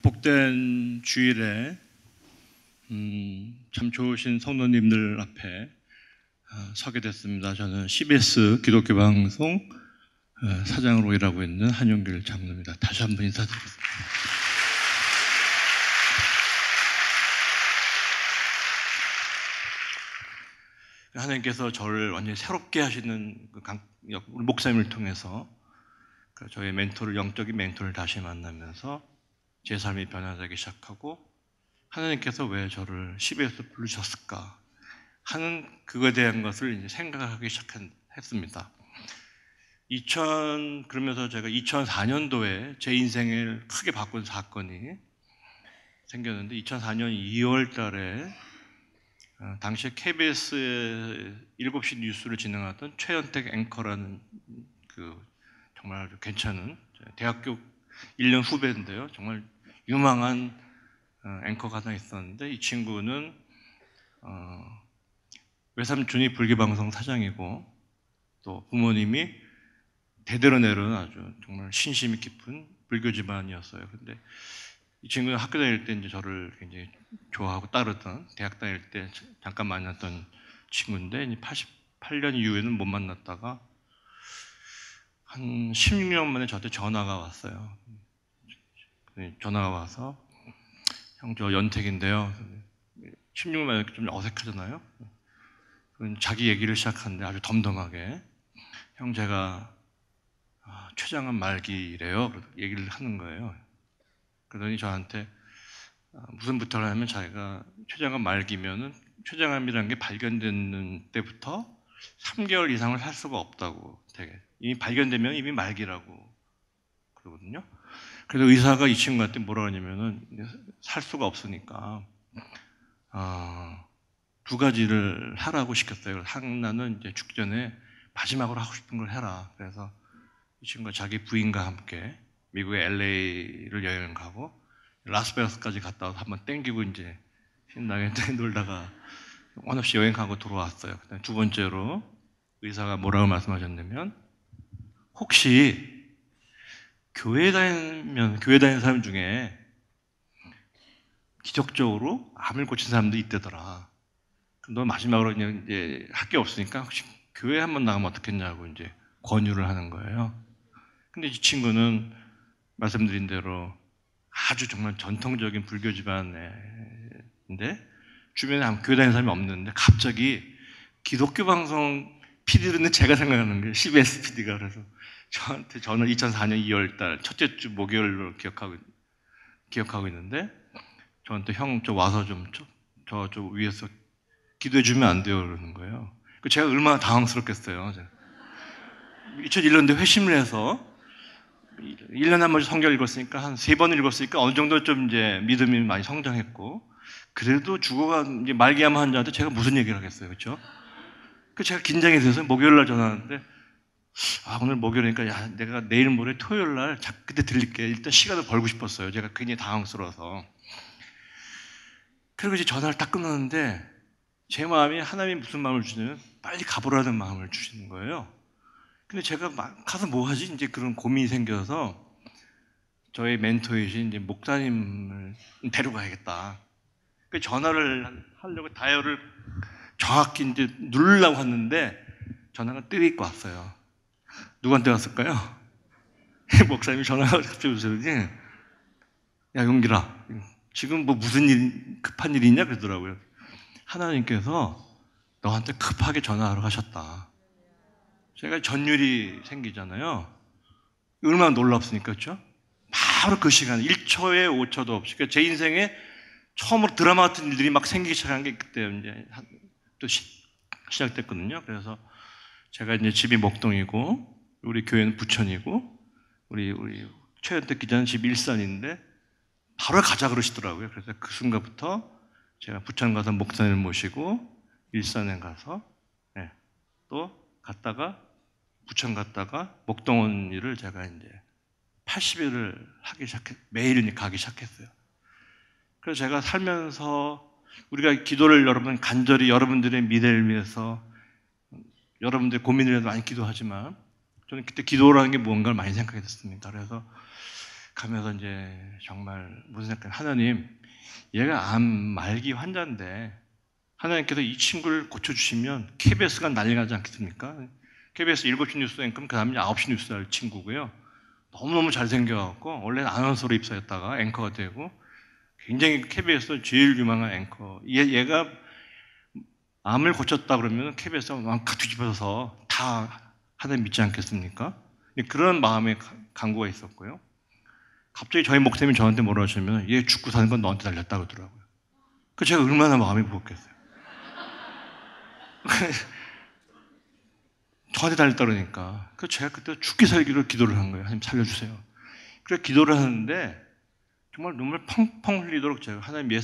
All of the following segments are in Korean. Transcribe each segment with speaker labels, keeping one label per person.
Speaker 1: 복된 주일에 참 좋으신 성도님들 앞에 서게 됐습니다. 저는 CBS 기독교 방송 사장으로 일하고 있는 한용길 장로입니다. 다시 한번 인사드리겠습니다. 하나님께서 저를 완전히 새롭게 하시는 우리 목사님을 통해서 저의 멘토를, 영적인 멘토를 다시 만나면서 제 삶이 변화되기 시작하고, 하나님께서 왜 저를 CBS에 부르셨을까 하는 그거에 대한 것을 이제 생각하기 시작했습니다. 그러면서 제가 2004년도에 제 인생을 크게 바꾼 사건이 생겼는데, 2004년 2월 달에 당시에 KBS 7시 뉴스를 진행하던 최현택 앵커라는 정말 아주 괜찮은 대학교 1년 후배인데요, 정말 유망한 앵커가 하나 있었는데, 이 친구는 외삼촌이 불교방송 사장이고 또 부모님이 대대로 내려온 아주 정말 신심이 깊은 불교 집안이었어요. 근데 이 친구는 학교 다닐 때 이제 저를 굉장히 좋아하고 따르던, 대학 다닐 때 잠깐 만났던 친구인데, 88년 이후에는 못 만났다가 한 16년 만에 저한테 전화가 왔어요. 전화가 와서, 형, 저 연택인데요. 16년 만에 좀 어색하잖아요. 자기 얘기를 시작하는데 아주 덤덤하게, 형, 제가 췌장암 말기래요. 얘기를 하는 거예요. 그러더니 저한테 무슨 부탁을 하면, 자기가 췌장암 말기면은 췌장암이라는 게 발견되는 때부터 3개월 이상을 살 수가 없다고, 되게 이미 발견되면 이미 말기라고 그러거든요. 그래서 의사가 이 친구한테 뭐라 하냐면은, 살 수가 없으니까 두 가지를 하라고 시켰어요. 하나는 이제 죽기 전에 마지막으로 하고 싶은 걸 해라. 그래서 이 친구가 자기 부인과 함께 미국의 LA를 여행을 가고 라스베가스까지 갔다 와서 한번 땡기고 이제 신나게 놀다가 원 없이 여행 가고 돌아왔어요. 그다음에 두 번째로 의사가 뭐라고 말씀하셨냐면, 혹시 교회 다니는 사람 중에 기적적으로 암을 고친 사람도 있대더라. 너 마지막으로 이제 할 게 없으니까 혹시 교회 한번 나가면 어떻겠냐고 이제 권유를 하는 거예요. 근데 이 친구는 말씀드린 대로 아주 정말 전통적인 불교 집안인데, 주변에 교회 다니는 사람이 없는데, 갑자기 기독교 방송 PD는 제가 생각하는 게 CBS PD가 그래서 저한테 전화, 2004년 2월 달 첫째 주 목요일로 기억하고 있는데, 저한테 형, 저 와서 저 위에서 기도해 주면 안 돼요? 그러는 거예요. 제가 얼마나 당황스럽겠어요. 2001년도에 회심을 해서 1년에 한 번씩 성경 읽었으니까 한 3번 읽었으니까 어느 정도 좀 이제 믿음이 많이 성장했고, 그래도 죽어가 이제 말기암 환자한테 제가 무슨 얘기를 하겠어요, 그렇죠? 제가 긴장이 돼서 목요일 날 전화하는데, 오늘 목요일이니까, 야, 내가 내일 모레 토요일 날 그때 들릴게. 일단 시간을 벌고 싶었어요. 제가 굉장히 당황스러워서. 그리고 이제 전화를 딱 끊었는데, 제 마음이, 하나님이 무슨 마음을 주냐면 빨리 가보라는 마음을 주시는 거예요. 근데 제가 가서 뭐 하지? 이제 그런 고민이 생겨서 저의 멘토이신 이제 목사님을 데려가야겠다. 전화를 하려고 다이얼을 정확히 이제 누르려고 했는데 전화가 띠릭 왔어요. 누구한테 왔을까요? 목사님이 전화가 갑자기 오시더니, 야, 용길아, 지금 뭐 무슨 급한 일이 있냐? 그러더라고요. 하나님께서 너한테 급하게 전화하러 가셨다. 제가 전율이 생기잖아요. 얼마나 놀랍습니까? 그렇죠? 바로 그 시간, 1초에 5초도 없이. 그러니까 제 인생에 처음으로 드라마 같은 일들이 막 생기기 시작한 게 그때 이제 또 시작됐거든요. 그래서 제가 이제 집이 목동이고, 우리 교회는 부천이고, 우리 최현택 기자는 집 일산인데, 바로 가자 그러시더라고요. 그래서 그 순간부터 제가 부천 가서 목사님을 모시고 일산에 가서 또 갔다가 부천 갔다가 목동 온 일을 제가 이제 80일을 매일 가기 시작했어요. 그래서 제가 살면서, 우리가 기도를 여러분 간절히 여러분들의 미래를 위해서 여러분들의 고민을 위해서 많이 기도하지만, 저는 그때 기도라는 게 무언가를 많이 생각했습니다. 그래서 가면서 이제 정말 무슨 생각, 하나님, 얘가 암 말기 환자인데 하나님께서 이 친구를 고쳐주시면 KBS가 난리 나지 않겠습니까? KBS 7시 뉴스 앵커는 그 다음에 9시 뉴스 할 친구고요. 너무너무 잘생겨갖고 원래는 아나운서로 입사했다가 앵커가 되고 굉장히 KBS 제일 유명한 앵커. 얘가 암을 고쳤다 그러면 KBS가 막 뒤집어서 다 하나님 믿지 않겠습니까? 그런 마음의 간구가 있었고요. 갑자기 저희 목사님이 저한테 뭐라 하시면 얘 죽고 사는 건 너한테 달렸다 그러더라고요. 그 제가 얼마나 마음이 무겁겠어요. 저한테 달렸다 그러니까. 그 제가 그때 죽기 살기로 기도를 한 거예요. 하나님 살려주세요. 그래서 기도를 하는데 정말 눈물 펑펑 흘리도록 제가 하나님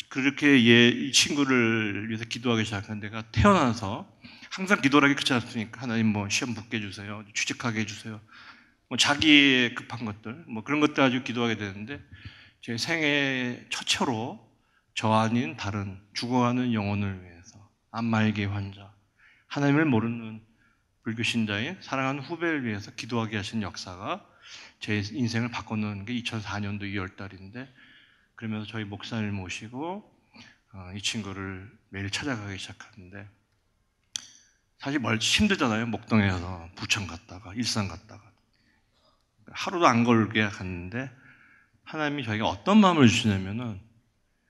Speaker 1: 그렇게 이 친구를 위해서 기도하기 시작한 데가 태어나서 항상 기도를 하기 그렇지 않습니까? 하나님 뭐 시험 붙게 해주세요. 취직하게 해주세요. 뭐 자기의 급한 것들, 뭐 그런 것들 가지고 기도하게 되는데 제 생애 최초로 저 아닌 다른 죽어가는 영혼을 위해서 암말기 환자, 하나님을 모르는 불교 신자인 사랑하는 후배를 위해서 기도하게 하신 역사가 제 인생을 바꿔놓은 게 2004년도 2월 달인데 그러면서 저희 목사님을 모시고 이 친구를 매일 찾아가기 시작하는데 사실 힘들잖아요. 목동에서 부천 갔다가 일산 갔다가 하루도 안 걸게 갔는데 하나님이 저희가 어떤 마음을 주시냐면은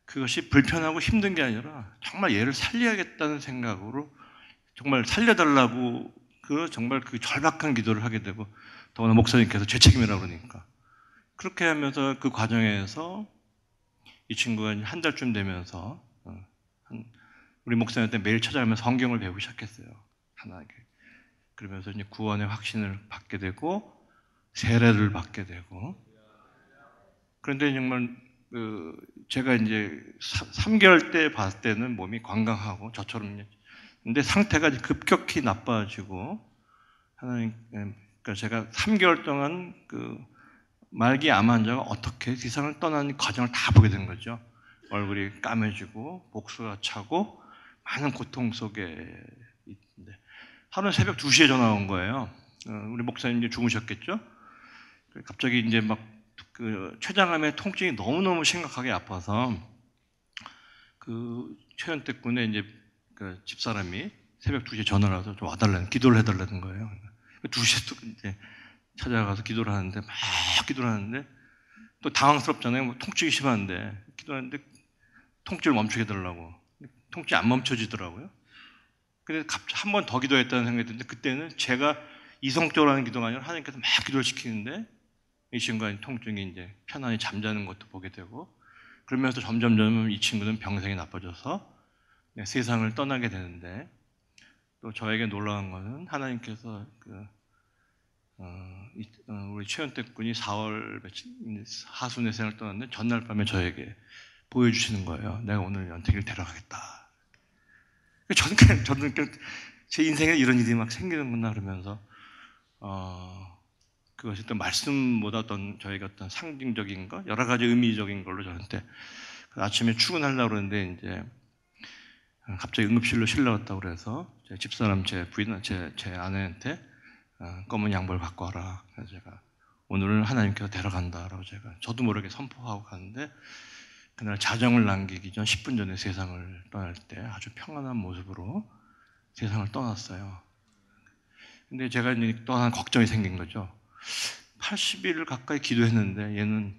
Speaker 1: 그것이 불편하고 힘든 게 아니라 정말 얘를 살려야겠다는 생각으로 정말 살려달라고 정말 그 절박한 기도를 하게 되고 더구나 목사님께서 제 책임이라고 그러니까 그렇게 하면서 그 과정에서 이 친구가 한 달쯤 되면서 우리 목사님한테 매일 찾아가면서 성경을 배우기 시작했어요. 하나님께. 그러면서 이제 구원의 확신을 받게 되고 세례를 받게 되고 그런데 정말 제가 이제 3개월 때 봤을 때는 몸이 건강하고 저처럼 근데 상태가 급격히 나빠지고 하나님 그러니까 제가 3개월 동안 말기 암 환자가 어떻게 세상을 떠나는 과정을 다 보게 된 거죠. 얼굴이 까매지고 목소리가 차고 많은 고통 속에 있는데 하루는 새벽 2시에 전화 온 거예요. 우리 목사님 이제 주무셨겠죠? 갑자기 이제 막 췌장암의 통증이 너무너무 심각하게 아파서 최현택 군의 이제 집사람이 새벽 2시에 전화를 와서 좀 와달라는 기도를 해달라는 거예요. 2시에 또 이제 찾아가서 기도를 하는데 막 기도를 하는데 또 당황스럽잖아요. 뭐 통증이 심한데 기도하는데 통증을 멈추게 해달라고 통증이 안 멈춰지더라고요. 그래서 한 번 더 기도했다는 생각이 드는데 그때는 제가 이성적으로 하는 기도가 아니라 하나님께서 막 기도를 시키는데 이 친구가 통증이 이제 편안히 잠자는 것도 보게 되고 그러면서 점점 이 친구는 병상이 나빠져서 세상을 떠나게 되는데 또 저에게 놀라운 것은 하나님께서 우리 최현택 군이 4월 하순에 세상을 떠났는데 전날 밤에 저에게 보여주시는 거예요. 내가 오늘 연택이를 데려가겠다. 저는 제 인생에 이런 일이 막 생기는구나 그러면서 그것이 또 말씀보다 어떤 저희가 어떤 상징적인 거 여러 가지 의미적인 걸로 저한테 아침에 출근하려고 그러는데 이제 갑자기 응급실로 실려왔다고 그래서 제 집사람 제 부인 제 아내한테 검은 양복을 갖고 와라. 그래서 제가 오늘은 하나님께서 데려간다라고 제가 저도 모르게 선포하고 갔는데 그날 자정을 남기기 전 10분 전에 세상을 떠날 때 아주 평안한 모습으로 세상을 떠났어요. 근데 제가 이제 또 하나 걱정이 생긴 거죠. 80일 가까이 기도했는데 얘는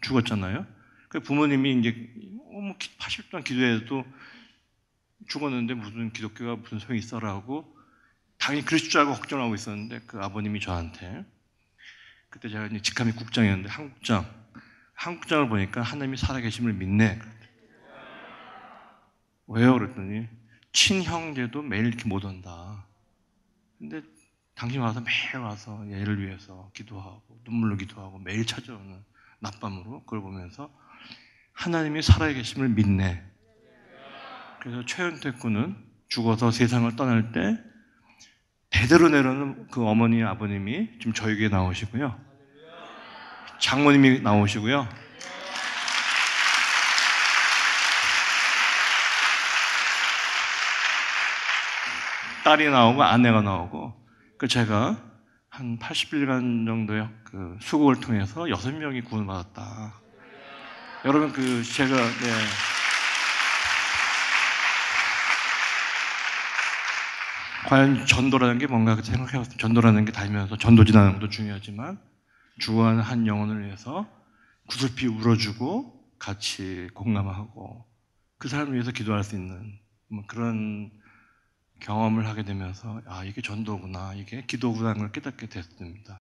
Speaker 1: 죽었잖아요. 그 부모님이 이제 80일 동안 기도해도 죽었는데 무슨 기독교가 무슨 소용이 있어라고 당연히 그랬을 줄 알고 걱정하고 있었는데 그 아버님이 저한테 그때 제가 이제 직함이 국장이었는데 한국장을 보니까 하나님이 살아계심을 믿네. 왜요? 그랬더니 친형제도 매일 이렇게 못 온다. 근데 당신 와서 매일 와서 얘를 위해서 기도하고 눈물로 기도하고 매일 찾아오는 낮밤으로 그걸 보면서 하나님이 살아계심을 믿네. 그래서 최현택 군은 죽어서 세상을 떠날 때 대대로 내려오는 그 어머니 아버님이 지금 저에게 나오시고요. 장모님이 나오시고요. 딸이 나오고 아내가 나오고 제가 한 80일간 정도의 그 수국을 통해서 6명이 구원을 받았다. 여러분 제가 과연 전도라는 게 뭔가 생각해봤어요. 전도라는 게 다니면서 전도지라는 것도 중요하지만 죽어가는 한 영혼을 위해서 구슬피 울어주고 같이 공감하고 그 사람을 위해서 기도할 수 있는 뭐 그런 경험을 하게 되면서 이게 전도구나, 이게 기도구나 하는 걸 깨닫게 됐습니다.